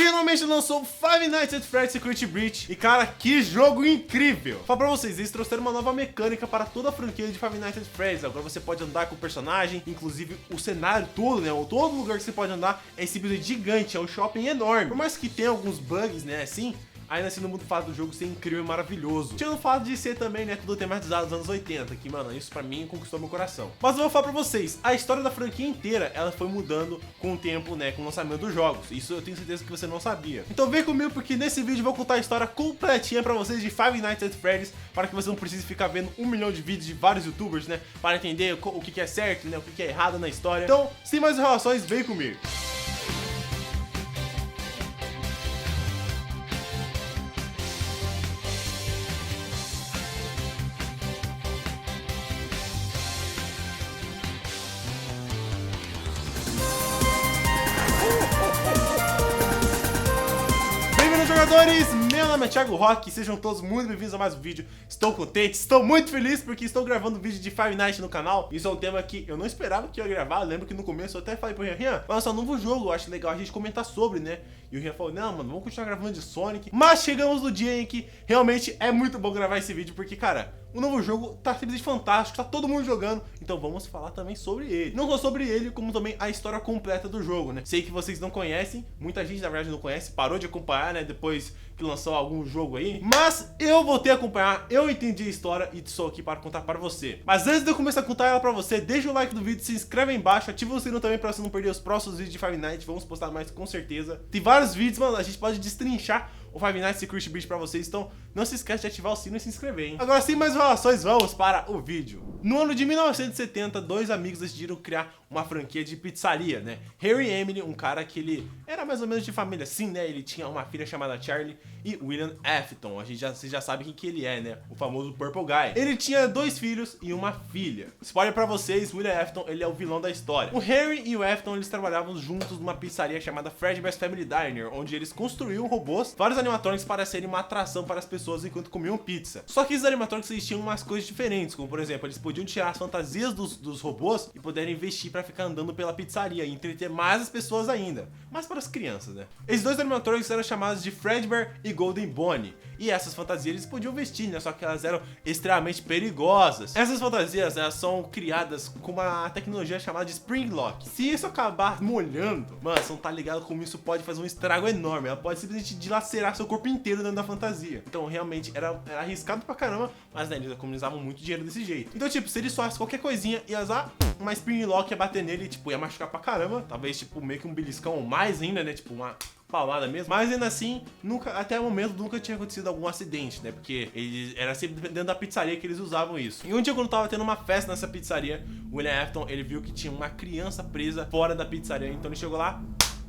finalmente lançou Five Nights at Freddy's Security Breach. E cara, que jogo incrível! Falo pra vocês, eles trouxeram uma nova mecânica para toda a franquia de Five Nights at Freddy's. Agora você pode andar com o personagem, inclusive o cenário todo, né? Todo lugar que você pode andar é simplesmente gigante, é um shopping enorme. Por mais que tenha alguns bugs, né, assim, ainda assim no mundo fato do jogo ser incrível e maravilhoso. Tirando o fato de ser também, né, tudo tematizado dos anos 80, que, mano, isso pra mim conquistou meu coração. Mas eu vou falar pra vocês, a história da franquia inteira, ela foi mudando com o tempo, né, com o lançamento dos jogos. Isso eu tenho certeza que você não sabia. Então vem comigo, porque nesse vídeo eu vou contar a história completinha pra vocês de Five Nights at Freddy's, para que você não precise ficar vendo 1 milhão de vídeos de vários youtubers, né, para entender o que é certo, né, o que é errado na história. Então, sem mais enrolações, vem comigo. Jogadores, meu nome é Thiago Roque, sejam todos muito bem-vindos a mais um vídeo. Estou contente, estou muito feliz porque estou gravando um vídeo de Five Nights no canal. Isso é um tema que eu não esperava que eu ia gravar. Eu lembro que no começo eu até falei pro Rian, vai lançar um novo jogo, eu acho legal a gente comentar sobre, né? E o Rian falou, não, mano, vamos continuar gravando de Sonic. Mas chegamos no dia em que realmente é muito bom gravar esse vídeo, porque, cara, o novo jogo tá simplesmente fantástico, tá todo mundo jogando, então vamos falar também sobre ele. Não só sobre ele, como também a história completa do jogo, né? Sei que vocês não conhecem, muita gente na verdade não conhece, parou de acompanhar, né, depois que lançou algum jogo aí. Mas eu voltei a acompanhar, eu entendi a história e estou aqui para contar para você. Mas antes de eu começar a contar ela pra você, deixa o like do vídeo, se inscreve aí embaixo, ativa o sininho também pra você não perder os próximos vídeos de Five Nights, vamos postar mais com certeza. Tem vários vídeos, mano, a gente pode destrinchar o Five Nights Security Breach pra vocês, então não se esquece de ativar o sino e se inscrever, hein? Agora, sem mais enrolações, vamos para o vídeo. No ano de 1970, dois amigos decidiram criar uma franquia de pizzaria, né? Harry e Emily, um cara que ele era mais ou menos de família assim, né? Ele tinha uma filha chamada Charlie, e William Afton, vocês já sabem quem que ele é, né? O famoso Purple Guy. Ele tinha 2 filhos e uma filha. Spoiler pra vocês, William Afton, ele é o vilão da história. O Harry e o Afton, eles trabalhavam juntos numa pizzaria chamada Fredbear's Family Diner, onde eles construíam robôs, vários animatronics para serem uma atração para as pessoas enquanto comiam pizza. Só que esses animatronics, eles tinham umas coisas diferentes, como por exemplo, eles podiam tirar as fantasias dos robôs e poderem vestir para ficar andando pela pizzaria e entreter mais as pessoas ainda. Mas para as crianças, né? Esses dois animatronics eram chamados de Fredbear e Golden Bonnie. E essas fantasias eles podiam vestir, né? Só que elas eram extremamente perigosas. Essas fantasias, elas são criadas com uma tecnologia chamada de Spring Lock. Se isso acabar molhando, mano, você não tá ligado como isso pode fazer um estrago enorme. Ela pode simplesmente dilacerar seu corpo inteiro dentro da fantasia. Então, realmente, era arriscado pra caramba, mas, né, eles economizavam muito dinheiro desse jeito. Então, tipo, se ele soasse qualquer coisinha, ia usar uma Spring Lock, ia bater nele, tipo, ia machucar pra caramba. Talvez, tipo, meio que um beliscão ou mais ainda, né? Tipo, uma paulada mesmo, mas ainda assim, até o momento nunca tinha acontecido algum acidente, né? Porque era sempre dentro da pizzaria que eles usavam isso. E um dia, quando tava tendo uma festa nessa pizzaria, o William Afton, ele viu que tinha uma criança presa fora da pizzaria, então ele chegou lá,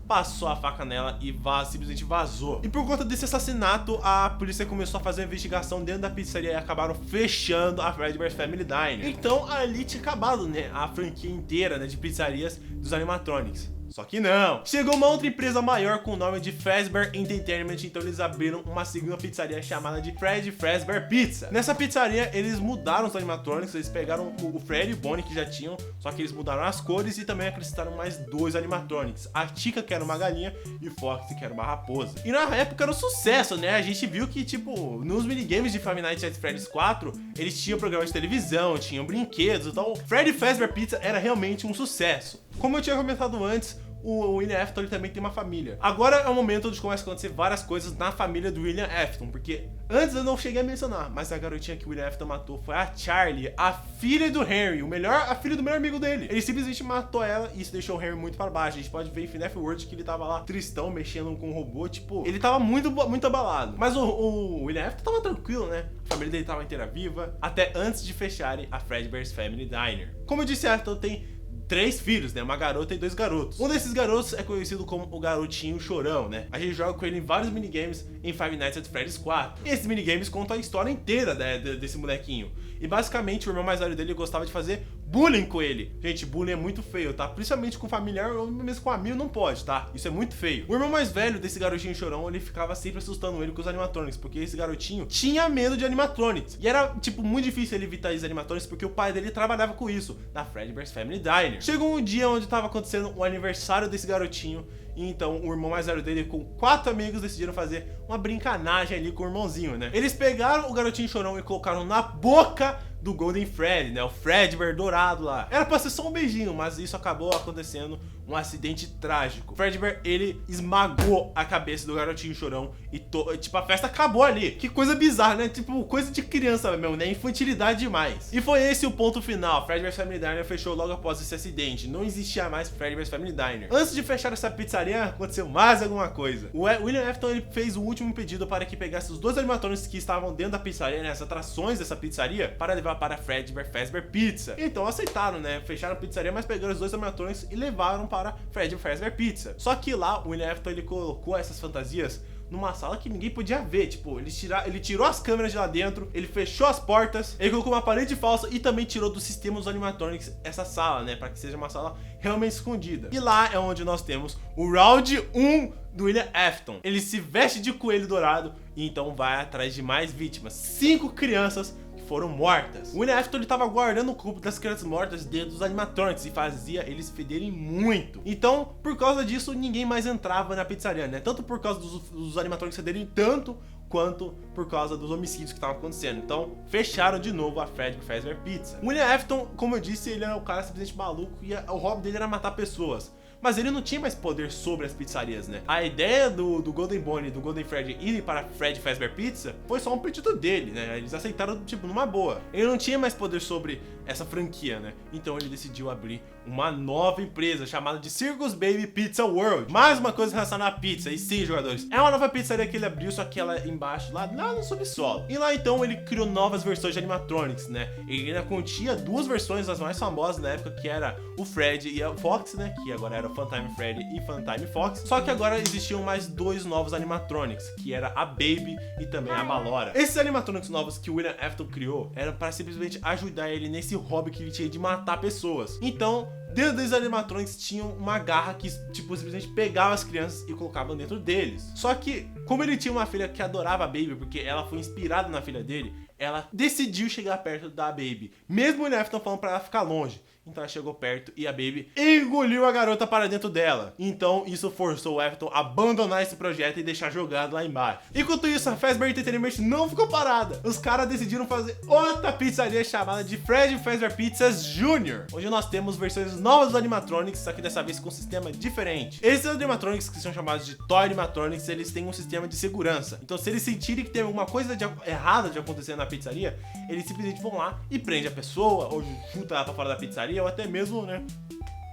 passou a faca nela e simplesmente vazou. E por conta desse assassinato, a polícia começou a fazer uma investigação dentro da pizzaria e acabaram fechando a Fredbear's Family Diner. Então ali tinha acabado, né, a franquia inteira, né, de pizzarias dos animatronics. Só que não. Chegou uma outra empresa maior com o nome de Fazbear Entertainment, então eles abriram uma segunda pizzaria chamada de Freddy Fazbear Pizza. Nessa pizzaria, eles mudaram os animatronics, eles pegaram o Freddy e o Bonnie que já tinham, só que eles mudaram as cores e também acrescentaram mais 2 animatronics. A Chica, que era uma galinha, e o Foxy, que era uma raposa. E na época era um sucesso, né? A gente viu que, tipo, nos minigames de Five Nights at Freddy's 4, eles tinham programas de televisão, tinham brinquedos, então Freddy Fazbear Pizza era realmente um sucesso. Como eu tinha comentado antes, o William Afton, ele também tem uma família. Agora é o momento onde começa a acontecer várias coisas na família do William Afton, porque antes eu não cheguei a mencionar, mas a garotinha que o William Afton matou foi a Charlie, a filha do Harry, a filha do melhor amigo dele. Ele simplesmente matou ela e isso deixou o Harry muito para baixo. A gente pode ver em FNAF World que ele tava lá tristão, mexendo com um robô, tipo, ele tava muito abalado. Mas o William Afton tava tranquilo, né? A família dele tava inteira viva, até antes de fecharem a Fredbear's Family Diner. Como eu disse, Afton tem 3 filhos, né? Uma garota e 2 garotos. Um desses garotos é conhecido como o garotinho chorão, né? A gente joga com ele em vários minigames em Five Nights at Freddy's 4. E esses minigames contam a história inteira, né, desse molequinho. E basicamente o irmão mais velho dele gostava de fazer bullying com ele. Gente, bullying é muito feio, tá? Principalmente com familiar ou mesmo com amigo não pode, tá? Isso é muito feio. O irmão mais velho desse garotinho chorão, ele ficava sempre assustando ele com os animatronics, porque esse garotinho tinha medo de animatronics. E era, tipo, muito difícil ele evitar esses animatronics, porque o pai dele trabalhava com isso, na Fredbear's Family Diner. Chegou um dia onde tava acontecendo o aniversário desse garotinho, e então o irmão mais velho dele com 4 amigos decidiram fazer uma brincanagem ali com o irmãozinho, né? Eles pegaram o garotinho chorão e colocaram na boca do Golden Freddy, né? O Fredbear dourado lá. Era pra ser só um beijinho, mas isso acabou acontecendo um acidente trágico. O Fredbear, ele esmagou a cabeça do garotinho chorão e tipo, a festa acabou ali. Que coisa bizarra, né? Tipo, coisa de criança mesmo, né? Infantilidade demais. E foi esse o ponto final. Fredbear's Family Diner fechou logo após esse acidente. Não existia mais Fredbear's Family Diner. Antes de fechar essa pizzaria, aconteceu mais alguma coisa. O William Afton, ele fez o último pedido para que pegasse os 2 animatrônicos que estavam dentro da pizzaria, né? As atrações dessa pizzaria, para levar para Fredbear Fazbear Pizza. Então aceitaram, né? Fecharam a pizzaria, mas pegaram os 2 animatrônicos e levaram para Fredbear Fazbear Pizza. Só que lá, o William Afton, ele colocou essas fantasias numa sala que ninguém podia ver, tipo, ele tirou as câmeras de lá dentro, ele fechou as portas, ele colocou uma parede falsa e também tirou do sistema dos animatronics essa sala, né, para que seja uma sala realmente escondida. E lá é onde nós temos o round 1 do William Afton. Ele se veste de coelho dourado e então vai atrás de mais vítimas. 5 crianças foram mortas. O William Afton, ele tava guardando o corpo das crianças mortas dentro dos animatronics e fazia eles federem muito. Então, por causa disso, ninguém mais entrava na pizzaria, né? Tanto por causa dos animatronics federem tanto, quanto por causa dos homicídios que estavam acontecendo. Então, fecharam de novo a Fredbear Fazbear Pizza. O William Afton, como eu disse, ele era um cara simplesmente maluco e o hobby dele era matar pessoas. Mas ele não tinha mais poder sobre as pizzarias, né? A ideia do Golden Bonnie e do Golden Freddy irem para Freddy Fazbear Pizza foi só um pedido dele, né? Eles aceitaram, tipo, numa boa. Ele não tinha mais poder sobre essa franquia, né? Então ele decidiu abrir uma nova empresa chamada de Circus Baby Pizza World. Mais uma coisa relacionada à pizza. E sim, jogadores, é uma nova pizzaria que ele abriu, só que ela embaixo, lá no subsolo. E lá então ele criou novas versões de animatronics, né? Ele ainda continha 2 versões, as mais famosas na época, que era o Freddy e a Fox, né? Que agora era o Funtime Freddy e Funtime Fox. Só que agora existiam mais 2 novos animatronics, que era a Baby e também a Ballora. Esses animatronics novos que o William Afton criou eram para simplesmente ajudar ele nesse hobby que ele tinha de matar pessoas. Então, dentro dos animatronics tinham uma garra que, tipo, simplesmente pegava as crianças e colocava dentro deles. Só que, como ele tinha uma filha que adorava a Baby, porque ela foi inspirada na filha dele, ela decidiu chegar perto da Baby, mesmo o William Afton falando pra ela ficar longe. Então ela chegou perto e a Baby engoliu a garota para dentro dela. Então isso forçou o Afton a abandonar esse projeto e deixar jogado lá embaixo. Enquanto isso, a Fazbear Entertainment não ficou parada. Os caras decidiram fazer outra pizzaria chamada de Freddy Fazbear Pizzas Jr., onde nós temos versões novas dos animatronics, só que dessa vez com um sistema diferente. Esses animatronics, que são chamados de Toy Animatronics, eles têm um sistema de segurança. Então se eles sentirem que tem alguma coisa errada de acontecer na pizzaria, eles simplesmente vão lá e prendem a pessoa, ou chuta ela pra fora da pizzaria, ou até mesmo, né,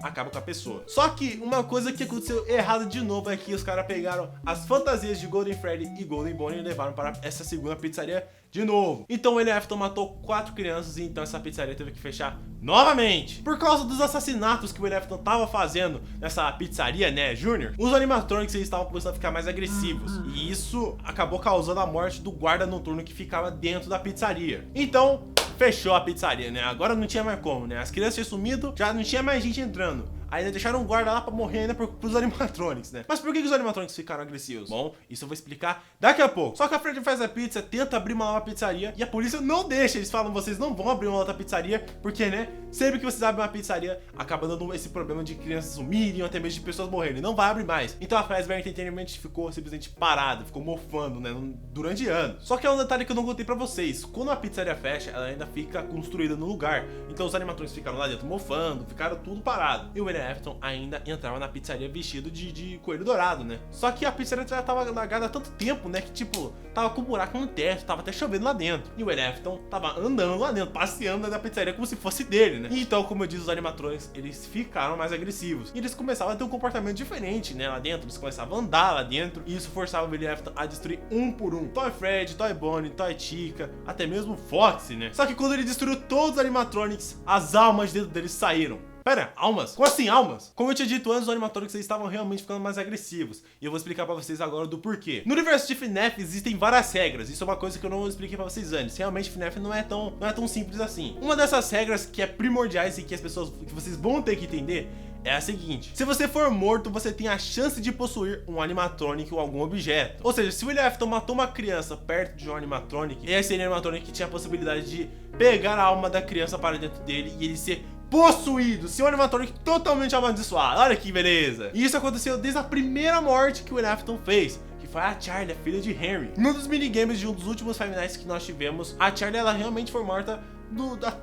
acaba com a pessoa. Só que uma coisa que aconteceu errado de novo é que os caras pegaram as fantasias de Golden Freddy e Golden Bonnie e levaram para essa segunda pizzaria de novo. Então o William Afton matou 4 crianças e então essa pizzaria teve que fechar novamente. Por causa dos assassinatos que o William Afton tava fazendo nessa pizzaria, né, Júnior, os animatronics eles estavam começando a ficar mais agressivos. E isso acabou causando a morte do guarda noturno que ficava dentro da pizzaria. Então fechou a pizzaria, né? Agora não tinha mais como, né? As crianças tinham sumido, já não tinha mais gente entrando. Ainda deixaram um guarda lá pra morrer ainda pros animatronics, né? Mas por que os animatronics ficaram agressivos? Bom, isso eu vou explicar daqui a pouco. Só que a Freddy Faz a Pizza tenta abrir uma nova pizzaria e a polícia não deixa. Eles falam, vocês não vão abrir uma outra pizzaria, porque, né, sempre que vocês abrem uma pizzaria, acaba dando esse problema de crianças sumirem ou até mesmo de pessoas morrerem. Não vai abrir mais. Então a Fazbear Entertainment ficou simplesmente parada, ficou mofando, né, durante anos. Só que é um detalhe que eu não contei pra vocês. Quando a pizzaria fecha, ela ainda fica construída no lugar. Então os animatronics ficaram lá dentro mofando, ficaram tudo parado. E o William Afton ainda entrava na pizzaria vestido de coelho dourado, né? Só que a pizzaria já tava largada há tanto tempo, né? Que tipo, tava com um buraco no teto, tava até chovendo lá dentro. E o William Afton tava andando lá dentro, passeando na pizzaria como se fosse dele, né? E então, como eu disse, os animatronics, eles ficaram mais agressivos. E eles começavam a ter um comportamento diferente, né? Lá dentro, eles começavam a andar lá dentro. E isso forçava o William Afton a destruir um por um. Toy Freddy, Toy Bonnie, Toy Chica, até mesmo Foxy, né? Só que quando ele destruiu todos os animatronics, as almas dentro deles saíram. Pera, almas? Como assim almas? Como eu tinha dito antes, os animatronics eles estavam realmente ficando mais agressivos. E eu vou explicar pra vocês agora do porquê. No universo de FNAF existem várias regras. Isso é uma coisa que eu não expliquei pra vocês antes. Realmente FNAF não é tão simples assim. Uma dessas regras que é primordiais e que vocês vão ter que entender é a seguinte: se você for morto, você tem a chance de possuir um animatronic ou algum objeto. Ou seja, se o William Afton matou uma criança perto de um animatronic, esse animatronic tinha a possibilidade de pegar a alma da criança para dentro dele e ele ser possuído, seu animatronic totalmente amaldiçoado. Olha que beleza! E isso aconteceu desde a primeira morte que o William Afton fez, que foi a Charlie, a filha de Henry. Num dos minigames de um dos últimos Five Nights que nós tivemos, a Charlie ela realmente foi morta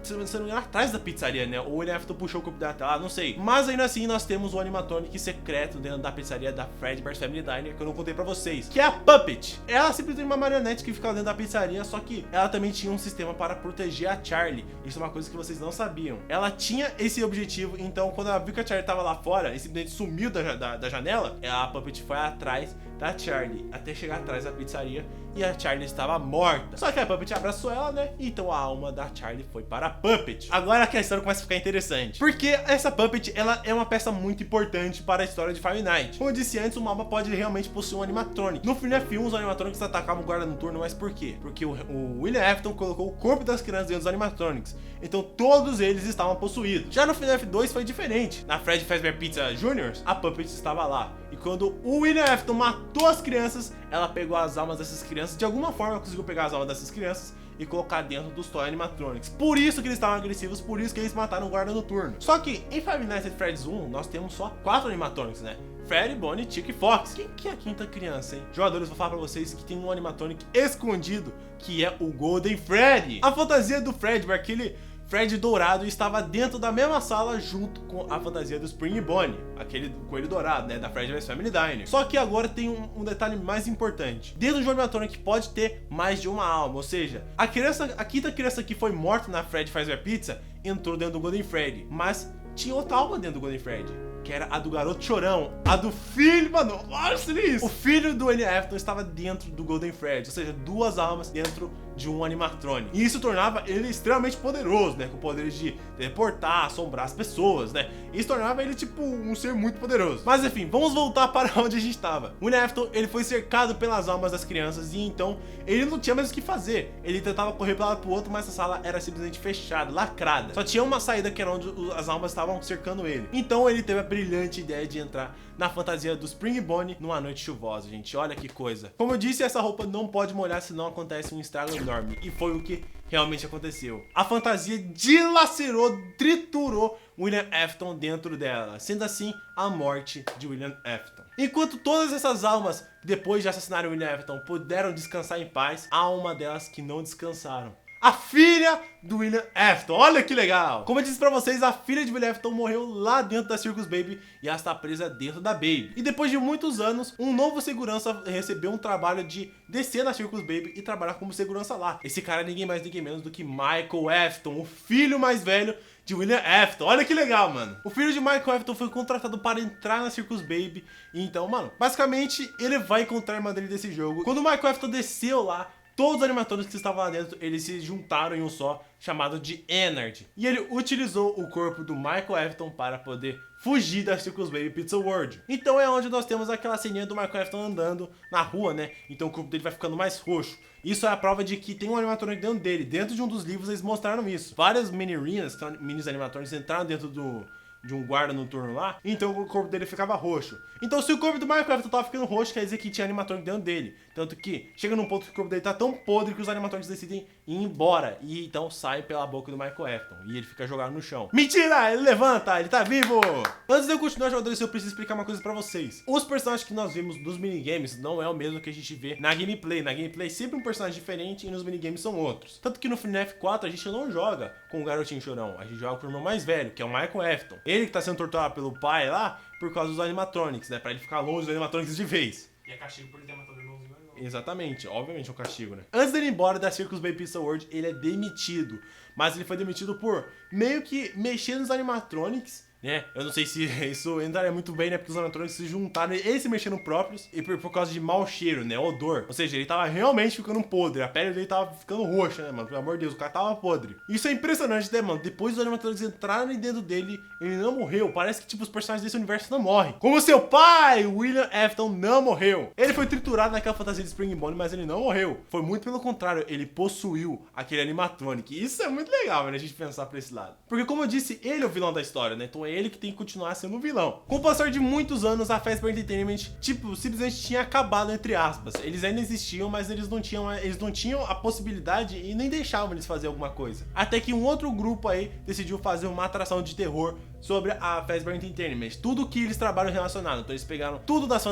se não me engano, atrás da pizzaria, né? Ou ele puxou o corpo dela até lá, não sei. Mas ainda assim, nós temos o animatronic secreto dentro da pizzaria da Fredbear's Family Diner, que eu não contei pra vocês, que é a Puppet. Ela simplesmente uma marionete que ficava dentro da pizzaria, só que ela também tinha um sistema para proteger a Charlie. Isso é uma coisa que vocês não sabiam. Ela tinha esse objetivo, então quando ela viu que a Charlie tava lá fora e simplesmente sumiu da janela, a Puppet foi atrás da Charlie, até chegar atrás da pizzaria, e a Charlie estava morta. Só que a Puppet abraçou ela, né? Então a alma da Charlie foi para a Puppet. Agora que a história começa a ficar interessante, porque essa Puppet, ela é uma peça muito importante para a história de Five Nights. Como eu disse antes, uma alma pode realmente possuir um animatronic. No FNAF 1, os animatronics atacavam o guarda noturno, mas por quê? Porque o William Afton colocou o corpo das crianças dentro dos animatronics. Então todos eles estavam possuídos. Já no FNAF 2 foi diferente. Na Freddy Fazbear Pizza Jr., a Puppet estava lá. E quando o William Afton matou as crianças, ela pegou as almas dessas crianças. De alguma forma ela conseguiu pegar as almas dessas crianças e colocar dentro dos Toy Animatronics. Por isso que eles estavam agressivos, por isso que eles mataram o guarda noturno. Só que em Five Nights at Freddy's 1, nós temos só 4 animatronics, né? Freddy, Bonnie, Chick e Fox. Quem que é a quinta criança, hein? Jogadores, vou falar pra vocês que tem um animatronic escondido, que é o Golden Freddy. A fantasia do Freddy, aquele Fred dourado, estava dentro da mesma sala junto com a fantasia do Spring Bonnie, aquele coelho dourado, né, da Fredbear's Family Diner. Só que agora tem um detalhe mais importante. Dentro do animatronic pode ter mais de uma alma, ou seja, a quinta criança que foi morta na Freddy Fazbear Pizza entrou dentro do Golden Freddy, mas tinha outra alma dentro do Golden Freddy, que era a do garoto chorão, a do filho, mano, olha isso. O filho do William Afton estava dentro do Golden Freddy, ou seja, 2 almas dentro de um animatronic. E isso tornava ele extremamente poderoso, né, com poderes de teleportar, assombrar as pessoas, né. Isso tornava ele tipo um ser muito poderoso. Mas enfim, vamos voltar para onde a gente estava. O William Afton, ele foi cercado pelas almas das crianças e então ele não tinha mais o que fazer. Ele tentava correr para um lado pro outro, mas a sala era simplesmente fechada, lacrada. Só tinha uma saída que era onde as almas estavam cercando ele. Então ele teve a brilhante ideia de entrar na fantasia do Spring Bonnie numa noite chuvosa, gente. Olha que coisa. Como eu disse, essa roupa não pode molhar, senão acontece um estrago enorme. E foi o que realmente aconteceu. A fantasia dilacerou, triturou William Afton dentro dela, sendo assim a morte de William Afton. Enquanto todas essas almas, depois de assassinarem William Afton, puderam descansar em paz, há uma delas que não descansaram. A filha do William Afton, olha que legal! Como eu disse pra vocês, a filha de William Afton morreu lá dentro da Circus Baby e ela está presa dentro da Baby. E depois de muitos anos, um novo segurança recebeu um trabalho de descer na Circus Baby e trabalhar como segurança lá. Esse cara é ninguém mais, ninguém menos do que Michael Afton, o filho mais velho de William Afton. Olha que legal, mano. O filho de Michael Afton foi contratado para entrar na Circus Baby. E então, mano, basicamente ele vai encontrar a irmã dele desse jogo. Quando o Michael Afton desceu lá, todos os animatrônicos que estavam lá dentro, eles se juntaram em um só, chamado de Ennard. E ele utilizou o corpo do Michael Afton para poder fugir da Circus Baby Pizza World. Então é onde nós temos aquela ceninha do Michael Afton andando na rua, né? Então o corpo dele vai ficando mais roxo. Isso é a prova de que tem um animatrônico dentro dele. Dentro de um dos livros eles mostraram isso. Várias mini-arenas, que são mini animatrônicos, entraram dentro de um guarda noturno lá, então o corpo dele ficava roxo. Então se o corpo do Michael Afton tava ficando roxo, quer dizer que tinha animatrônico dentro dele. Tanto que chega num ponto que o corpo dele tá tão podre que os animatrônicos decidem ir embora. E então sai pela boca do Michael Afton. E ele fica jogado no chão. Mentira! Ele levanta! Ele tá vivo! Antes de eu continuar, jogadores, eu preciso explicar uma coisa pra vocês. Os personagens que nós vimos nos minigames não é o mesmo que a gente vê na gameplay. Na gameplay sempre um personagem diferente e nos minigames são outros. Tanto que no FNAF 4 a gente não joga com o garotinho chorão. A gente joga com o irmão mais velho, que é o Michael Afton. Ele que tá sendo torturado pelo pai lá por causa dos animatronics, né? Pra ele ficar longe dos animatronics de vez. E é castigo por ele ter matado o irmãozinho mais novo. Exatamente, obviamente é um castigo, né? Antes dele ir embora da Circus Baby Pizza World, ele é demitido. Mas ele foi demitido por meio que mexer nos animatronics né? Eu não sei se isso entraria muito bem, né? Porque os animatrônicos se juntaram e se mexendo próprios e por causa de mau cheiro, né? Odor. Ou seja, ele tava realmente ficando podre. A pele dele tava ficando roxa, né, mano? Pelo amor de Deus, o cara tava podre. Isso é impressionante, né, mano? Depois dos animatrônicos entrarem dentro dele, ele não morreu. Parece que, tipo, os personagens desse universo não morrem. Como seu pai, William Afton, não morreu. Ele foi triturado naquela fantasia de Springbone, mas ele não morreu. Foi muito pelo contrário, ele possuiu aquele animatronic. Isso é muito legal, né? A gente pensar pra esse lado. Porque, como eu disse, ele é o vilão da história, né? Então é ele que tem que continuar sendo o vilão. Com o passar de muitos anos, a Fazbear Entertainment, tipo, simplesmente tinha acabado, entre aspas. Eles ainda existiam, mas eles não tinham a possibilidade e nem deixavam eles fazer alguma coisa. Até que um outro grupo aí decidiu fazer uma atração de terror sobre a Fazbear Entertainment. Tudo que eles trabalham relacionado. Então eles pegaram tudo das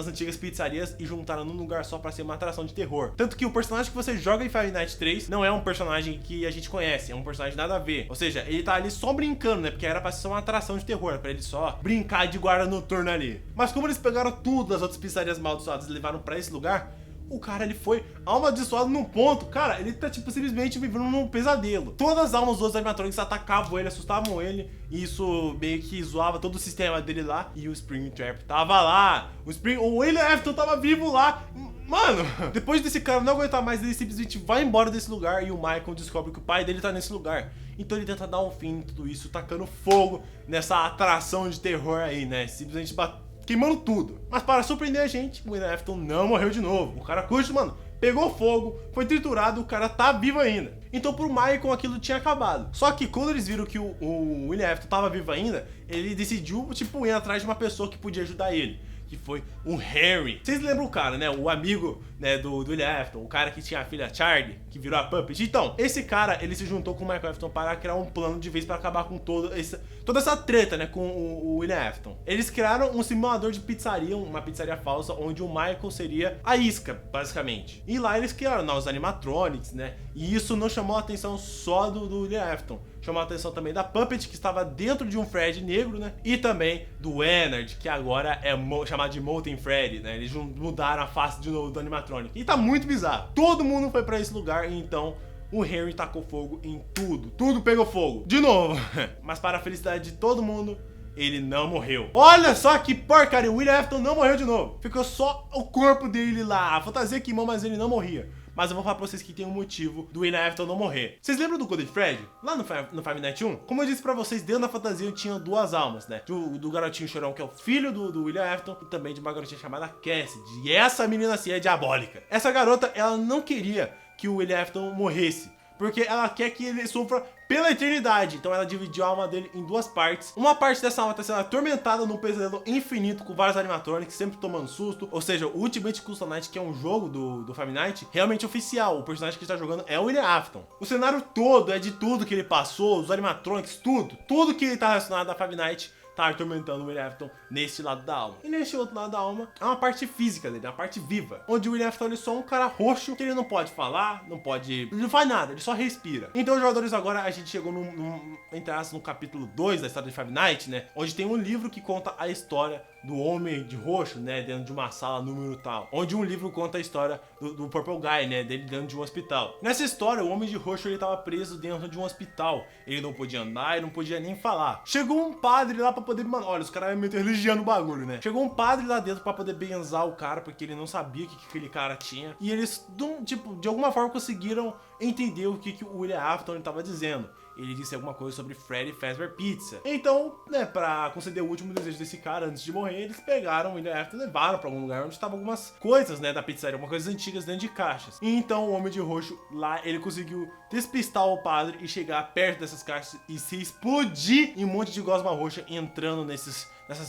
antigas pizzarias e juntaram num lugar só pra ser uma atração de terror. Tanto que o personagem que você joga em Five Nights 3 não é um personagem que a gente conhece, é um personagem nada a ver. Ou seja, ele tá ali só brincando, né? Porque era pra ser uma atração de terror, pra ele só brincar de guarda noturna ali. Mas como eles pegaram tudo das outras pizzarias amaldiçoadas e levaram pra esse lugar, o cara, ele foi amaldiçoado num ponto. Cara, ele tá, tipo, simplesmente vivendo num pesadelo. Todas as almas dos outros animatronics atacavam ele, assustavam ele. E isso meio que zoava todo o sistema dele lá. E o Springtrap tava lá. O William Afton tava vivo lá. Mano, depois desse cara não aguentar mais, ele simplesmente vai embora desse lugar. E o Michael descobre que o pai dele tá nesse lugar. Então ele tenta dar um fim em tudo isso, tacando fogo nessa atração de terror aí, né? Simplesmente queimando tudo. Mas para surpreender a gente, o William Afton não morreu de novo. O cara curte, mano, pegou fogo, foi triturado, o cara tá vivo ainda. Então pro Michael aquilo tinha acabado. Só que quando eles viram que o William Afton tava vivo ainda, ele decidiu, tipo, ir atrás de uma pessoa que podia ajudar ele. Que foi o Harry. Vocês lembram o cara, né? O amigo, né, do William Afton. O cara que tinha a filha Charlie, que virou a Puppet. Então, esse cara, ele se juntou com o Michael Afton para criar um plano de vez para acabar com toda essa treta, né, com o William Afton. Eles criaram um simulador de pizzaria, uma pizzaria falsa, onde o Michael seria a isca, basicamente. E lá eles criaram os animatronics, né? E isso não chamou a atenção só do William Afton. Chamou a atenção também da Puppet, que estava dentro de um Fred negro, né? E também do Ennard, que agora é chamado de Molten Freddy, né? Eles mudaram a face de novo do animatronic. E tá muito bizarro. Todo mundo foi pra esse lugar, e então o Harry tacou fogo em tudo. Tudo pegou fogo. De novo. Mas para a felicidade de todo mundo, ele não morreu. Olha só que porcaria, o William Afton não morreu de novo. Ficou só o corpo dele lá. A fantasia queimou, mas ele não morria. Mas eu vou falar pra vocês que tem um motivo do William Afton não morrer. Vocês lembram do Golden Fred? Lá no Five Nights 1? Como eu disse pra vocês, dentro da fantasia tinha duas almas, né? Do garotinho chorão, que é o filho do William Afton, e também de uma garotinha chamada Cassidy. E essa menina assim é diabólica. Essa garota, ela não queria que o William Afton morresse, porque ela quer que ele sofra pela eternidade. Então ela dividiu a alma dele em duas partes. Uma parte dessa alma tá sendo atormentada num pesadelo infinito com vários animatronics, sempre tomando susto. Ou seja, o Ultimate Custom Night, que é um jogo do Five Nights, realmente oficial. O personagem que está jogando é o William Afton. O cenário todo é de tudo que ele passou, os animatronics, tudo que ele tá relacionado a Five Nights tá atormentando o William Afton neste lado da alma. E neste outro lado da alma é uma parte física dele, uma parte viva, onde o William Afton é só um cara roxo, que ele não pode falar, ele não faz nada, ele só respira. Então, os jogadores, agora a gente chegou no capítulo 2 da história de Five Nights, né, onde tem um livro que conta a história do Homem de Roxo, né, dentro de uma sala número tal, onde um livro conta a história do Purple Guy, né, dele dentro de um hospital. Nessa história, o Homem de Roxo, ele tava preso dentro de um hospital, ele não podia andar, ele não podia nem falar. Chegou um padre lá pra poder, mano, olha, os caras meio religião no bagulho, né? Chegou um padre lá dentro pra poder benzar o cara, porque ele não sabia o que aquele cara tinha, e eles, tipo, de alguma forma conseguiram entender o que o William Afton ele tava dizendo. Ele disse alguma coisa sobre Freddy Fazbear Pizza. Então, né, pra conceder o último desejo desse cara antes de morrer, eles pegaram o William Afton e levaram pra algum lugar onde estavam algumas coisas, né, da pizzaria, algumas coisas antigas dentro de caixas. E então o Homem de Roxo lá, ele conseguiu despistar o padre e chegar perto dessas caixas e se explodir em um monte de gosma roxa entrando nessas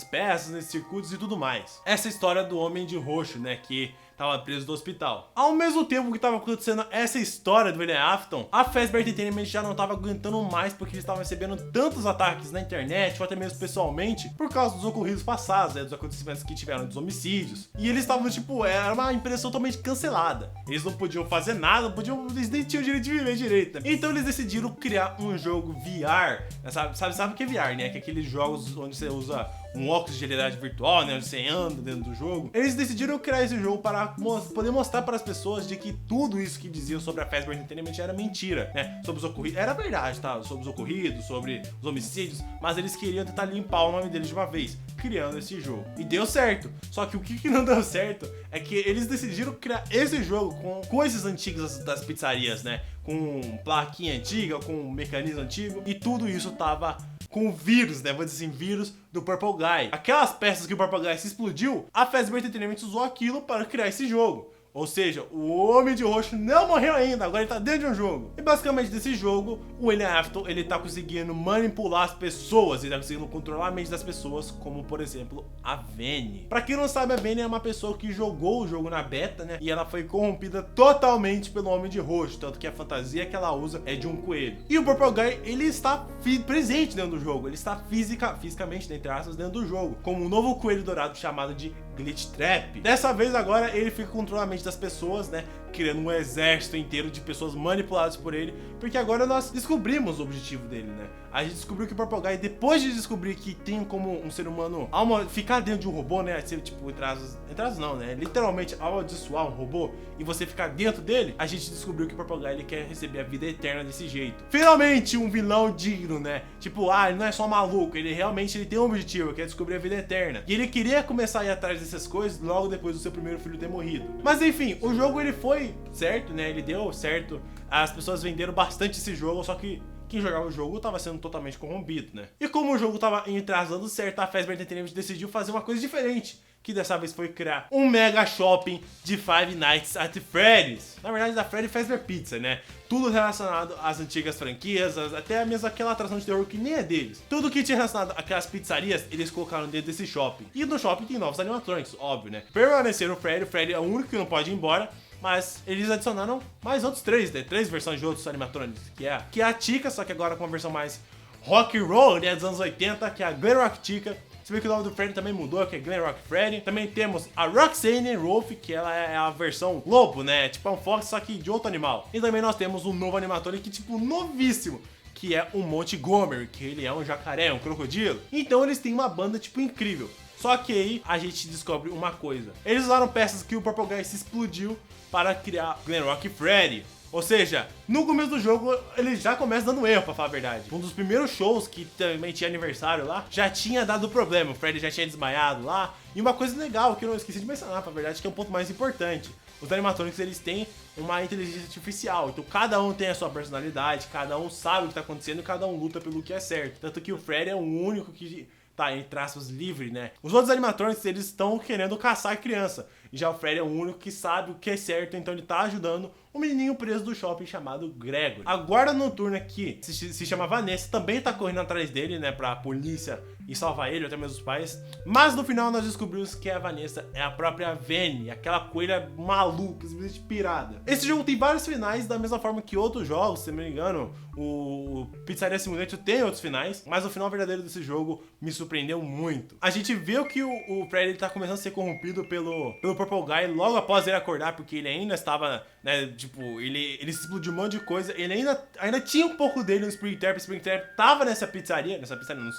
peças, nesses circuitos e tudo mais. Essa história do Homem de Roxo, né, que tava preso do hospital. Ao mesmo tempo que tava acontecendo essa história do William Afton, a Fazbear Entertainment já não tava aguentando mais, porque eles estavam recebendo tantos ataques na internet, ou até mesmo pessoalmente, por causa dos ocorridos passados, né, dos acontecimentos que tiveram, dos homicídios. E eles estavam, tipo, era uma empresa totalmente cancelada. Eles não podiam fazer nada, eles nem tinham direito de viver direito. Então eles decidiram criar um jogo VR, né, sabe o que é VR, né? Que é aqueles jogos onde você usa um óculos de realidade virtual, né, onde você anda dentro do jogo. Eles decidiram criar esse jogo para poder mostrar para as pessoas de que tudo isso que diziam sobre a Fazbear Entertainment era mentira, né, sobre os ocorridos, era verdade, tá, sobre os ocorridos, sobre os homicídios, mas eles queriam tentar limpar o nome deles de uma vez, criando esse jogo. E deu certo. Só que o que não deu certo é que eles decidiram criar esse jogo com coisas antigas das pizzarias, né, com plaquinha antiga, com um mecanismo antigo, e tudo isso tava com vírus, né? Vou dizer assim, vírus do Purple Guy. Aquelas peças que o Purple Guy se explodiu, a Fazbear Entertainment usou aquilo para criar esse jogo. Ou seja, o Homem de Roxo não morreu ainda, agora ele tá dentro de um jogo. E basicamente desse jogo, o William Afton, ele tá conseguindo manipular as pessoas, ele tá conseguindo controlar a mente das pessoas, como por exemplo, a Vanny. Pra quem não sabe, a Vanny é uma pessoa que jogou o jogo na beta, né? E ela foi corrompida totalmente pelo Homem de Roxo, tanto que a fantasia que ela usa é de um coelho. E o Purple Guy, ele está presente dentro do jogo, ele está fisicamente, entre aspas, dentro do jogo, como um novo coelho dourado chamado de Glitch Trap. Dessa vez agora ele fica controlando a mente das pessoas, né, criando um exército inteiro de pessoas manipuladas por ele, porque agora nós descobrimos o objetivo dele, né? A gente descobriu que o Purple Guy, depois de descobrir que tem como um ser humano ficar dentro de um robô, né, ser tipo, entre aspas não, né, literalmente amaldiçoar um robô e você ficar dentro dele, a gente descobriu que o Purple Guy, ele quer receber a vida eterna desse jeito. Finalmente um vilão digno, né, tipo, ele não é só maluco, ele realmente tem um objetivo, quer descobrir a vida eterna. E ele queria começar a ir atrás dessas coisas logo depois do seu primeiro filho ter morrido. Mas enfim, o jogo ele foi certo, né, ele deu certo, as pessoas venderam bastante esse jogo, só que quem jogava o jogo estava sendo totalmente corrompido, né? E como o jogo estava dando certo, a Fazbear Entertainment decidiu fazer uma coisa diferente, que dessa vez foi criar um mega shopping de Five Nights at Freddy's. Na verdade, da Freddy Fazbear Pizza, né? Tudo relacionado às antigas franquias, até mesmo aquela atração de terror que nem é deles. Tudo que tinha relacionado àquelas pizzarias, eles colocaram dentro desse shopping. E no shopping tem novos animatronics, óbvio, né? Permaneceram o Freddy é o único que não pode ir embora. Mas eles adicionaram mais outros três, né? 3 versões de outros animatronics, que é a Chica, só que agora com uma versão mais rock and roll, né, dos anos 80, que é a Glen Rock Chica. Você vê que o nome do Freddy também mudou, que é Glen Rock Freddy. Também temos a Roxanne Wolf, que ela é a versão lobo, né? Tipo, é um fox, só que de outro animal. E também nós temos um novo animatronic, tipo, novíssimo, que é o Montgomery, que ele é um jacaré, um crocodilo. Então eles têm uma banda, tipo, incrível. Só que aí a gente descobre uma coisa. Eles usaram peças que o Purple Guy se explodiu para criar Glen Rock Freddy. Ou seja, no começo do jogo ele já começa dando erro, pra falar a verdade. Um dos primeiros shows que também tinha aniversário lá, já tinha dado problema. O Freddy já tinha desmaiado lá. E uma coisa legal que eu não esqueci de mencionar, pra verdade, que é um ponto mais importante. Os animatronics, eles têm uma inteligência artificial. Então cada um tem a sua personalidade, cada um sabe o que tá acontecendo e cada um luta pelo que é certo. Tanto que o Freddy é o único que tá, entre aspas, livre, né? Os outros animatronics, eles estão querendo caçar a criança. E já o Freddy é o único que sabe o que é certo, então ele tá ajudando um menininho preso do shopping chamado Gregory. A guarda noturna que se chama Vanessa também tá correndo atrás dele, né, pra polícia e salvar ele, até mesmo os pais. Mas no final nós descobrimos que a Vanessa é a própria Vanny, aquela coelha maluca, simplesmente pirada. Esse jogo tem vários finais, da mesma forma que outros jogos, se não me engano, o Pizzaria Simulator tem outros finais, mas o final verdadeiro desse jogo me surpreendeu muito. A gente viu que o Freddy tá começando a ser corrompido pelo Purple Guy logo após ele acordar, porque ele ainda estava, né, tipo, ele se explodiu um monte de coisa, ele ainda tinha um pouco dele no Springtrap tava nesse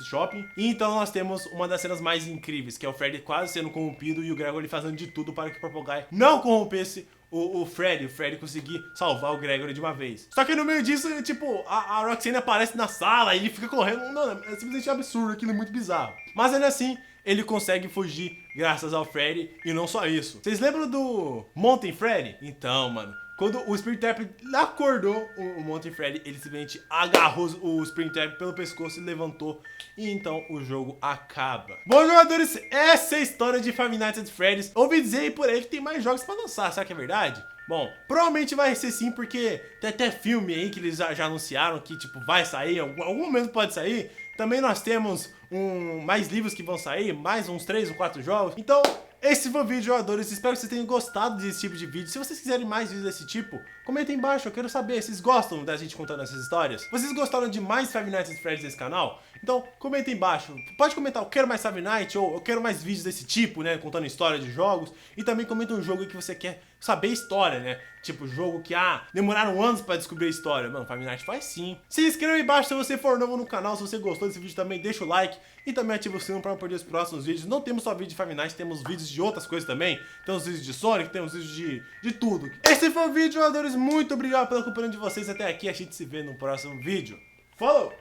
shopping, e então nós temos uma das cenas mais incríveis, que é o Freddy quase sendo corrompido e o Gregory fazendo de tudo para que o Purple Guy não corrompesse o Freddy conseguir salvar o Gregory de uma vez. Só que no meio disso, tipo, a Roxanne aparece na sala e ele fica correndo. Não, é simplesmente absurdo, aquilo é muito bizarro. Mas ainda assim, ele consegue fugir graças ao Freddy, e não só isso. Vocês lembram do Mountain Freddy? Então, mano, quando o Springtrap acordou o Mountain Freddy, ele simplesmente agarrou o Springtrap pelo pescoço e levantou, e então o jogo acaba. Bom, jogadores, essa é a história de Five Nights at Freddy's. Ouvi dizer por aí que tem mais jogos pra lançar, será que é verdade? Bom, provavelmente vai ser sim, porque tem até filme aí que eles já anunciaram que, tipo, vai sair, algum momento pode sair. Também nós temos mais livros que vão sair, mais uns 3 ou 4 jogos. Então, esse foi o vídeo, jogadores. Espero que vocês tenham gostado desse tipo de vídeo. Se vocês quiserem mais vídeos desse tipo, comenta aí embaixo. Eu quero saber, vocês gostam da gente contando essas histórias? Vocês gostaram de mais Five Nights at Freddy's nesse canal? Então, comenta aí embaixo. Pode comentar, eu quero mais Five Nights, ou eu quero mais vídeos desse tipo, né? Contando história de jogos. E também comenta um jogo que você quer saber a história, né? Tipo, jogo que, demoraram anos pra descobrir a história. Mano, Five Nights faz sim. Se inscreva aí embaixo se você for novo no canal. Se você gostou desse vídeo também, deixa o like. E também ativa o sino pra não perder os próximos vídeos. Não temos só vídeo de Five Nights, temos vídeos de outras coisas também. Temos vídeos de Sonic, temos vídeos de tudo. Esse foi o vídeo, jogadores. Muito obrigado pela companhia de vocês até aqui. A gente se vê no próximo vídeo. Falou!